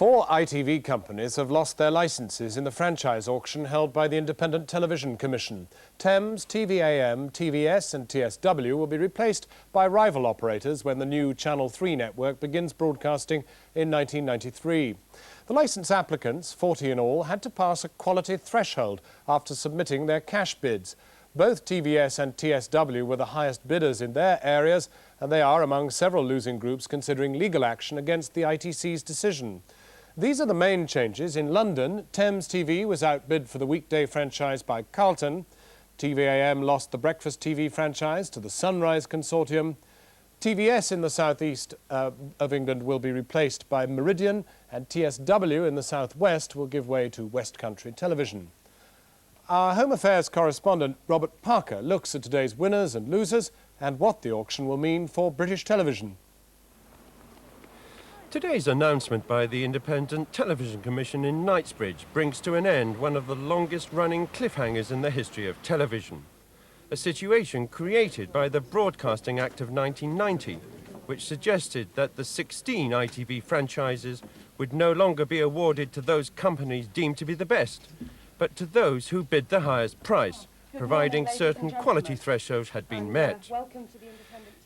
4 ITV companies have lost their licences in the franchise auction held by the Independent Television Commission. Thames, TVAM, TVS and TSW will be replaced by rival operators when the new Channel 3 network begins broadcasting in 1993. The licence applicants, 40 in all, had to pass a quality threshold after submitting their cash bids. Both TVS and TSW were the highest bidders in their areas, and they are among several losing groups considering legal action against the ITC's decision. These are the main changes. In London, Thames TV was outbid for the weekday franchise by Carlton. TVAM lost the breakfast TV franchise to the Sunrise Consortium. TVS in the southeast of England will be replaced by Meridian, and TSW in the southwest will give way to West Country Television. Our Home Affairs correspondent Robert Parker looks at today's winners and losers and what the auction will mean for British television. Today's announcement by the Independent Television Commission in Knightsbridge brings to an end one of the longest-running cliffhangers in the history of television. A situation created by the Broadcasting Act of 1990, which suggested that the 16 ITV franchises would no longer be awarded to those companies deemed to be the best, but to those who bid the highest price, providing certain quality thresholds had been met.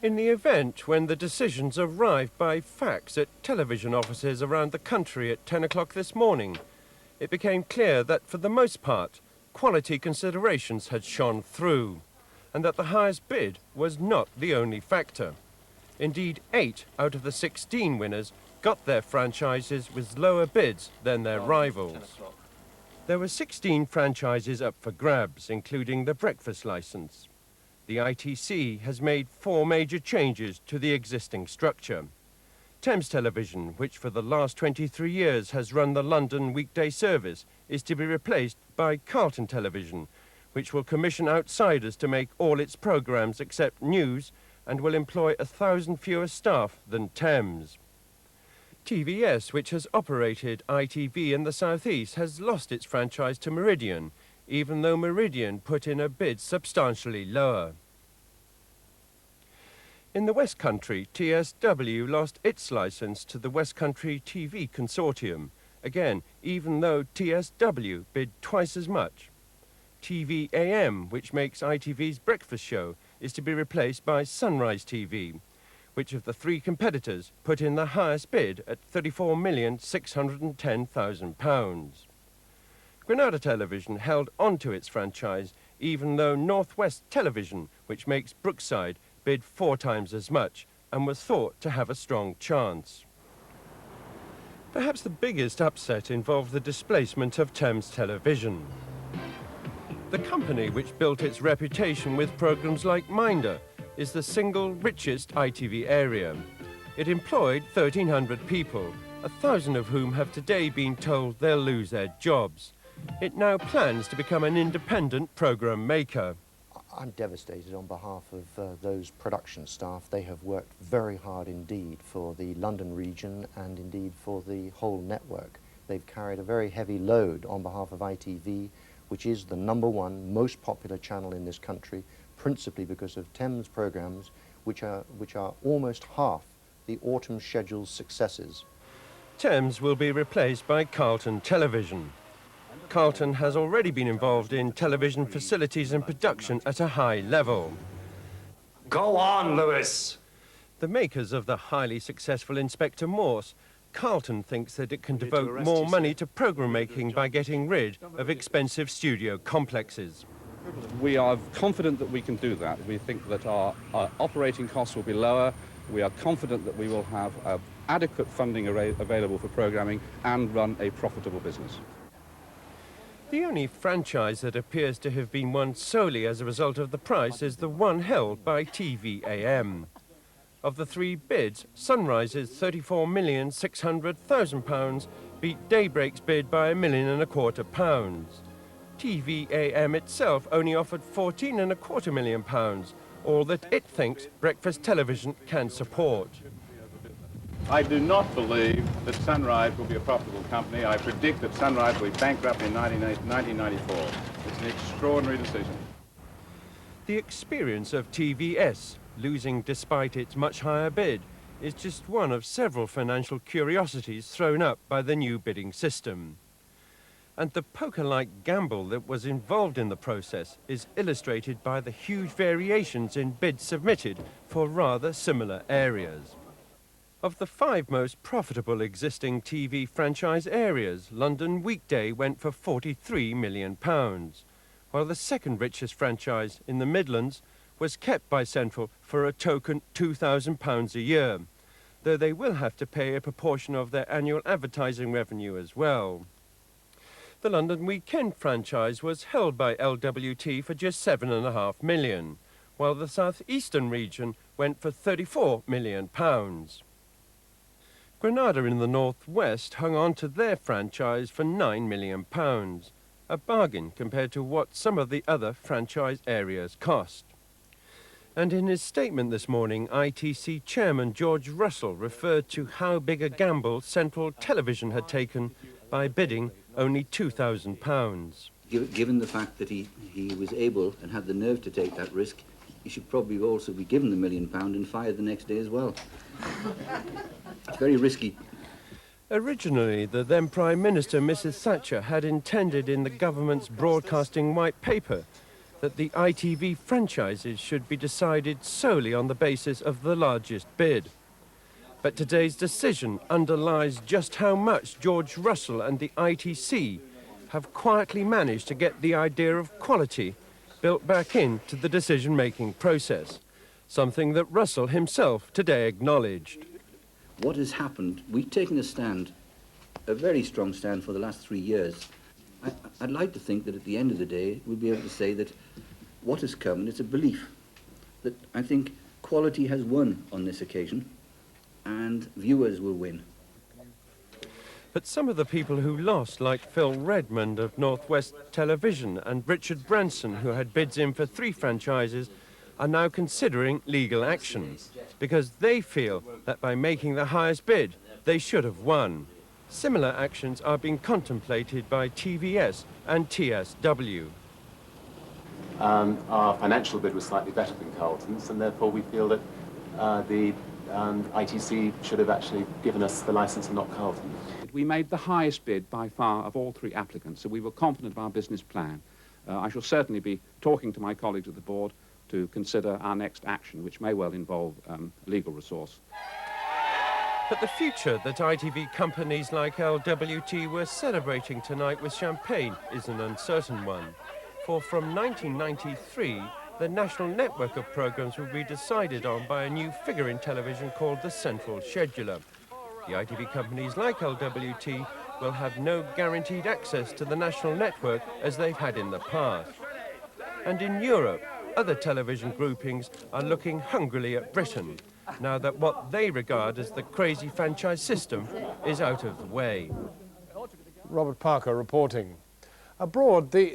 In the event when the decisions arrived by fax at television offices around the country at 10 o'clock this morning, it became clear that for the most part, quality considerations had shone through, and that the highest bid was not the only factor. Indeed, 8 out of the 16 winners got their franchises with lower bids than their rivals. There were 16 franchises up for grabs, including the breakfast licence. The ITC has made 4 major changes to the existing structure. Thames Television, which for the last 23 years has run the London weekday service, is to be replaced by Carlton Television, which will commission outsiders to make all its programmes except news and will employ 1,000 fewer staff than Thames. TVS, which has operated ITV in the southeast, has lost its franchise to Meridian, even though Meridian put in a bid substantially lower. In the West Country, TSW lost its licence to the West Country TV Consortium, again, even though TSW bid twice as much. TVAM, which makes ITV's breakfast show, is to be replaced by Sunrise TV, which of the 3 competitors put in the highest bid at £34,610,000. Granada Television held on to its franchise, even though North West Television, which makes Brookside, bid 4 times as much and was thought to have a strong chance. Perhaps the biggest upset involved the displacement of Thames Television. The company which built its reputation with programmes like Minder is the single richest ITV area. It employed 1,300 people, 1,000 of whom have today been told they'll lose their jobs. It now plans to become an independent programme maker. I'm devastated on behalf of those production staff. They have worked very hard indeed for the London region and indeed for the whole network. They've carried a very heavy load on behalf of ITV, which is the #1 most popular channel in this country, principally because of Thames programmes, which are almost half the autumn schedule's successes. Thames will be replaced by Carlton Television. Carlton has already been involved in television facilities and production at a high level. Go on, Lewis! The makers of the highly successful Inspector Morse, Carlton thinks that it can devote more money to programme making by getting rid of expensive studio complexes. We are confident that we can do that. We think that our operating costs will be lower. We are confident that we will have adequate funding available for programming and run a profitable business. The only franchise that appears to have been won solely as a result of the price is the one held by TVAM. Of the 3 bids, Sunrise's £34,600,000 beat Daybreak's bid by £1,250,000. TVAM itself only offered £14.25 million, all that it thinks breakfast television can support. I do not believe that Sunrise will be a profitable company. I predict that Sunrise will be bankrupt in 1994. It's an extraordinary decision. The experience of TVS, losing despite its much higher bid, is just one of several financial curiosities thrown up by the new bidding system. And the poker-like gamble that was involved in the process is illustrated by the huge variations in bids submitted for rather similar areas. Of the 5 most profitable existing TV franchise areas, London Weekday went for £43 million, while the second richest franchise in the Midlands was kept by Central for a token £2,000 a year, though they will have to pay a proportion of their annual advertising revenue as well. The London Weekend franchise was held by LWT for just £7.5 million, while the South Eastern region went for £34 million. Granada in the northwest hung on to their franchise for £9 million, a bargain compared to what some of the other franchise areas cost. And in his statement this morning, ITC chairman George Russell referred to how big a gamble Central Television had taken by bidding only £2,000. Given the fact that he was able and had the nerve to take that risk, he should probably also be given the £1 million and fired the next day as well. It's very risky. Originally, the then Prime Minister, Mrs. Thatcher, had intended in the government's broadcasting white paper that the ITV franchises should be decided solely on the basis of the largest bid. But today's decision underlies just how much George Russell and the ITC have quietly managed to get the idea of quality built back into the decision-making process, something that Russell himself today acknowledged. What has happened, we've taken a stand, a very strong stand for the last 3 years. I'd like to think that at the end of the day, we'll be able to say that what has come, and it's a belief, that I think quality has won on this occasion, and viewers will win. But some of the people who lost, like Phil Redmond of Northwest Television and Richard Branson, who had bids in for 3 franchises, are now considering legal action because they feel that by making the highest bid, they should have won. Similar actions are being contemplated by TVS and TSW. Our financial bid was slightly better than Carlton's, and therefore we feel that the ITC should have actually given us the licence and not Carlton. We made the highest bid by far of all 3 applicants, so we were confident of our business plan. I shall certainly be talking to my colleagues at the board to consider our next action, which may well involve legal resource. But the future that ITV companies like LWT were celebrating tonight with champagne is an uncertain one. For from 1993, the national network of programmes will be decided on by a new figure in television called the Central Scheduler. The ITV companies like LWT will have no guaranteed access to the national network as they've had in the past. And in Europe, other television groupings are looking hungrily at Britain, now that what they regard as the crazy franchise system is out of the way. Robert Parker reporting. Abroad, the